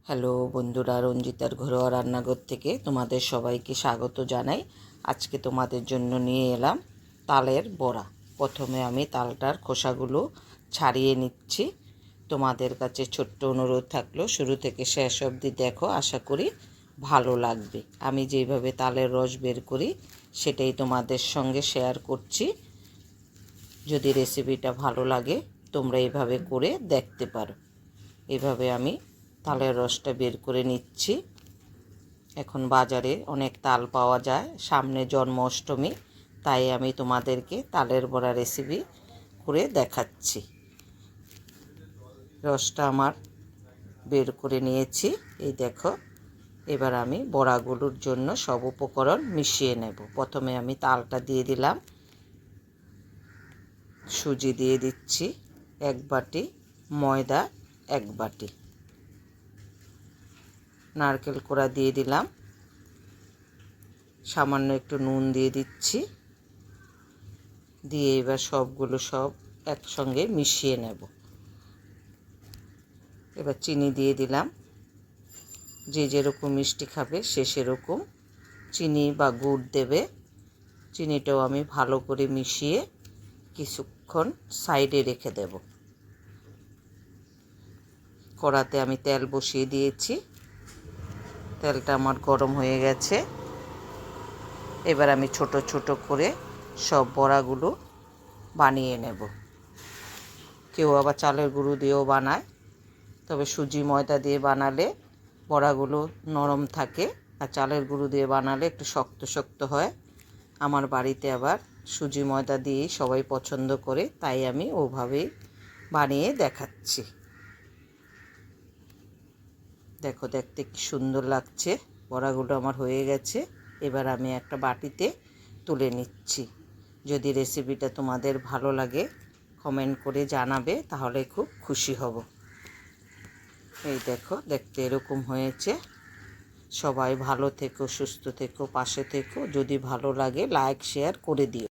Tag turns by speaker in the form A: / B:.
A: Hello বন্ধুরা, রঞ্জিতার ঘরোয়া রান্নাঘর থেকে তোমাদের সবাইকে স্বাগত জানাই। আজকে তোমাদের জন্য নিয়ে এলাম তালের বড়া। প্রথমে আমি তালটার খোসাগুলো ছাড়িয়ে নিচ্ছি। তোমাদের কাছে ছোট্ট অনুরোধ থাকলো শুরু থেকে শেষ অবধি দেখো, আশা করি ভালো লাগবে। আমি যেভাবে তালের রস বের করি সেটাই তোমাদের সঙ্গে শেয়ার করছি। যদি রেসিপিটা ভালো লাগে তোমরা এইভাবে করে দেখতে পারো। এভাবে আমি তালের রসটা বের করে নিচ্ছি। এখন বাজারে অনেক তাল পাওয়া যায়, সামনে জন্মাষ্টমী, তাই আমি তোমাদেরকে তালের বড়া রেসিপি করে দেখাচ্ছি। রসটা আমার বের করে নিয়েছি, এই দেখো। এবার আমি বড়াগুলোর জন্য সব উপকরণ মিশিয়ে নেব। প্রথমে আমি তালটা দিয়ে দিলাম, সুজি দিয়ে দিচ্ছি 1 বাটি, ময়দা 1 বাটি, নারকেল কোড়া দিয়ে দিলাম, সামান্য একটু নুন দিয়ে দিচ্ছি, দিয়ে এবার সবগুলো একসঙ্গে মিশিয়ে নেব। এবার চিনি দিয়ে দিলাম, যে যেরকম মিষ্টি খাবে সে সেরকম চিনি বা গুড় দেবে। চিনিটাও আমি ভালো করে মিশিয়ে কিছুক্ষণ সাইডে রেখে দেব। কড়াতে আমি তেল বসিয়ে দিয়েছি, তেলটা আমার গরম হয়ে গেছে। এবার আমি ছোট ছোট করে সব বড়াগুলো বানিয়ে নেব। কেউ আবার চালের গুঁড়ো দিয়েও বানায়, তবে সুজি ময়দা দিয়ে বানালে বড়াগুলো নরম থাকে, আর চালের গুঁড়ো দিয়ে বানালে একটু শক্ত শক্ত হয়। আমার বাড়িতে আবার সুজি ময়দা দিয়েই সবাই পছন্দ করে, তাই আমি ওভাবেই বানিয়ে দেখাচ্ছি। দেখো, দেখতে কি সুন্দর লাগছে। বড়াগুলো আমার হয়ে গেছে। এবার আমি একটা বাটিতে তুলে নিচ্ছি। যদি রেসিপিটা তোমাদের ভালো লাগে কমেন্ট করে জানাবে, তাহলে খুব খুশি হব। এই দেখো, দেখতে এরকম হয়েছে। সবাই ভালো থেকো, সুস্থ থেকো, পাশে থেকো। যদি ভালো লাগে লাইক শেয়ার করে দিও।